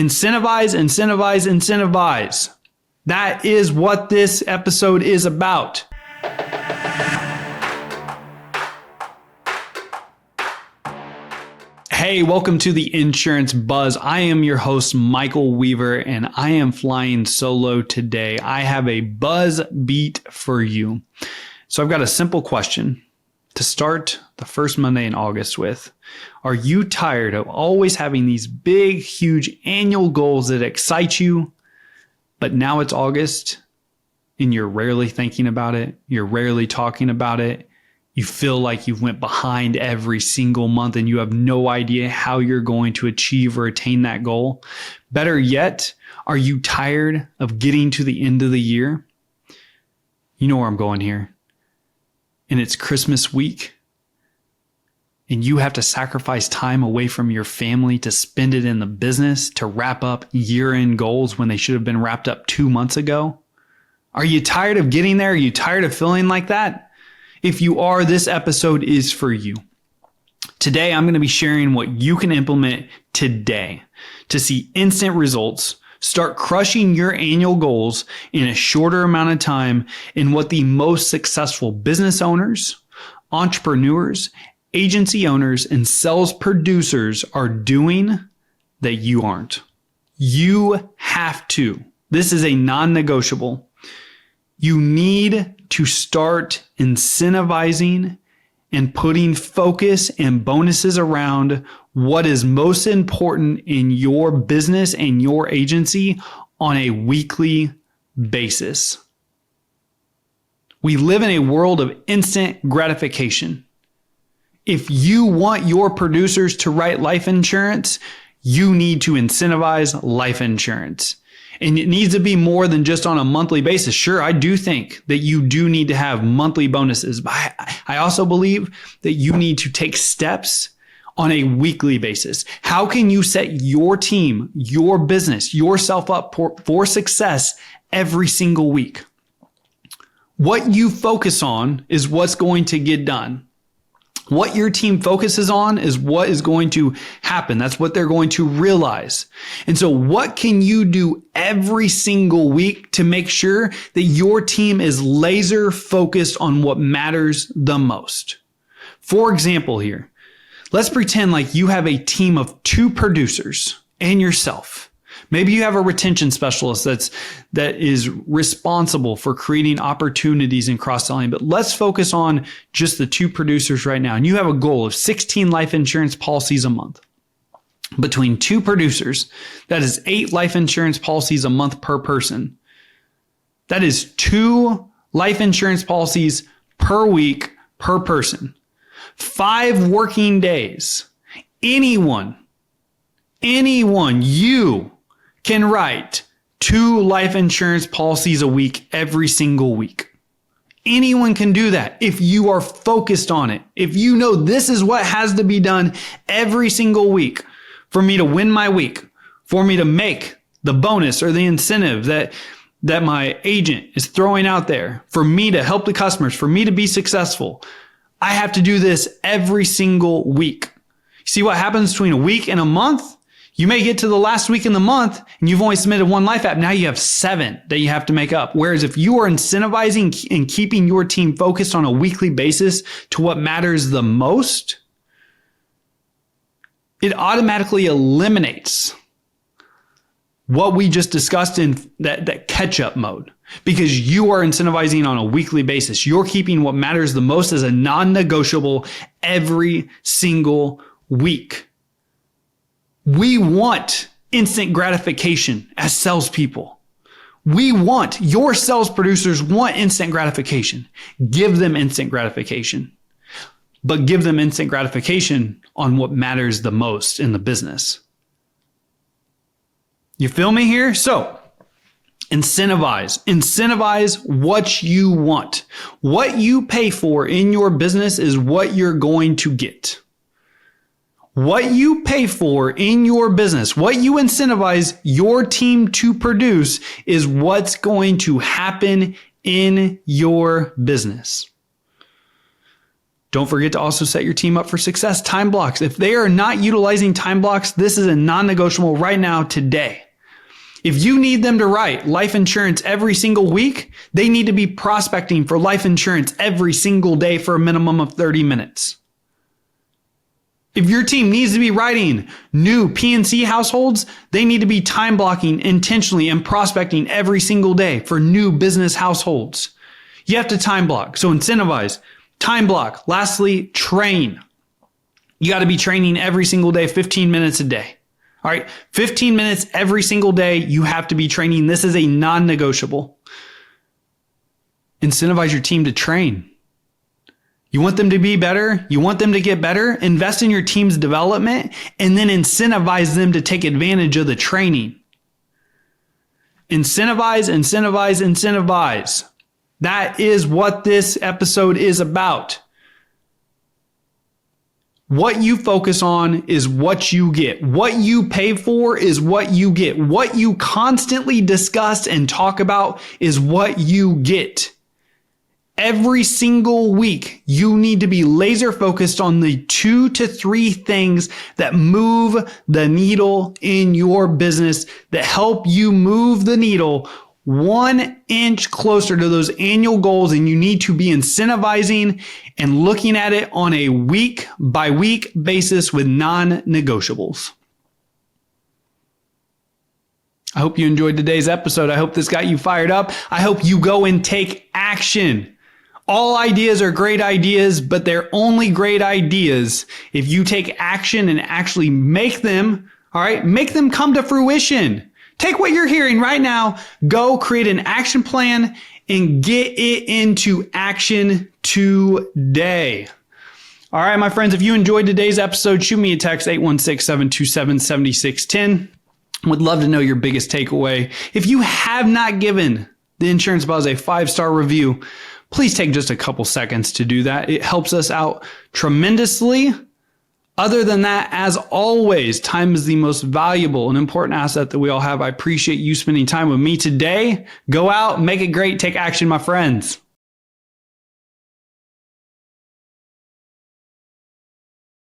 Incentivize, incentivize, incentivize. That is what this episode is about. Hey, welcome to the Insurance Buzz. I am your host, Michael Weaver, and I am flying solo today. I have a buzz beat for you. So I've got a simple question to start the first Monday in August with. Are you tired of always having these big, huge annual goals that excite you, but now it's August and you're rarely thinking about it, you're rarely talking about it, you feel like you've went behind every single month and you have no idea how you're going to achieve or attain that goal? Better yet, are you tired of getting to the end of the year? You know where I'm going here. And it's Christmas week, and you have to sacrifice time away from your family to spend it in the business to wrap up year-end goals when they should have been wrapped up 2 months ago? Are you tired of getting there? Are you tired of feeling like that? If you are, this episode is for you. Today, I'm going to be sharing what you can implement today to see instant results, start crushing your annual goals in a shorter amount of time, in what the most successful business owners, entrepreneurs, agency owners, and sales producers are doing that you aren't. You have to. This is a non-negotiable. You need to start incentivizing and putting focus and bonuses around what is most important in your business and your agency on a weekly basis. We live in a world of instant gratification. If you want your producers to write life insurance, you need to incentivize life insurance. And it needs to be more than just on a monthly basis. Sure, I do think that you do need to have monthly bonuses, but I also believe that you need to take steps on a weekly basis. How can you set your team, your business, yourself up for success every single week? What you focus on is what's going to get done. What your team focuses on is what is going to happen. That's what they're going to realize. And so what can you do every single week to make sure that your team is laser focused on what matters the most? For example here, let's pretend like you have a team of 2 producers and yourself. Maybe you have a retention specialist that is responsible for creating opportunities and cross-selling, but let's focus on just the 2 producers right now. And you have a goal of 16 life insurance policies a month. Between 2 producers, that is 8 life insurance policies a month per person. That is 2 life insurance policies per week per person. 5 working days. Anyone, you can write 2 life insurance policies a week every single week. Anyone can do that if you are focused on it. If you know this is what has to be done every single week for me to win my week, for me to make the bonus or the incentive that my agent is throwing out there, for me to help the customers, for me to be successful, I have to do this every single week. See what happens between a week and a month? You may get to the last week in the month and you've only submitted 1 life app. Now you have 7 that you have to make up. Whereas if you are incentivizing and keeping your team focused on a weekly basis to what matters the most, it automatically eliminates what we just discussed in that catch-up mode, because you are incentivizing on a weekly basis. You're keeping what matters the most as a non-negotiable every single week. We want instant gratification as salespeople. Your sales producers want instant gratification. Give them instant gratification, but give them instant gratification on what matters the most in the business. You feel me here? So incentivize what you want. What you pay for in your business is what you're going to get. What you pay for in your business, what you incentivize your team to produce is what's going to happen in your business. Don't forget to also set your team up for success. Time blocks. If they are not utilizing time blocks, this is a non-negotiable right now, today. If you need them to write life insurance every single week, they need to be prospecting for life insurance every single day for a minimum of 30 minutes. If your team needs to be writing new PNC households, they need to be time blocking intentionally and prospecting every single day for new business households. You have to time block. So incentivize, time block. Lastly, train. You got to be training every single day, 15 minutes a day. All right, 15 minutes every single day, you have to be training. This is a non-negotiable. Incentivize your team to train. You want them to be better? You want them to get better? Invest in your team's development and then incentivize them to take advantage of the training. Incentivize, incentivize, incentivize. That is what this episode is about. What you focus on is what you get. What you pay for is what you get. What you constantly discuss and talk about is what you get. Every single week, you need to be laser focused on the 2 to 3 things that move the needle in your business, that help you move the needle 1 inch closer to those annual goals. And you need to be incentivizing and looking at it on a week by week basis with non-negotiables. I hope you enjoyed today's episode. I hope this got you fired up. I hope you go and take action. All ideas are great ideas, but they're only great ideas if you take action and actually make them, all right, make them come to fruition. Take what you're hearing right now, go create an action plan and get it into action today. All right, my friends, if you enjoyed today's episode, shoot me a text, 816-727-7610. Would love to know your biggest takeaway. If you have not given The Insurance Buzz a 5-star review, please take just a couple seconds to do that. It helps us out tremendously. Other than that, as always, time is the most valuable and important asset that we all have. I appreciate you spending time with me today. Go out, make it great, take action, my friends.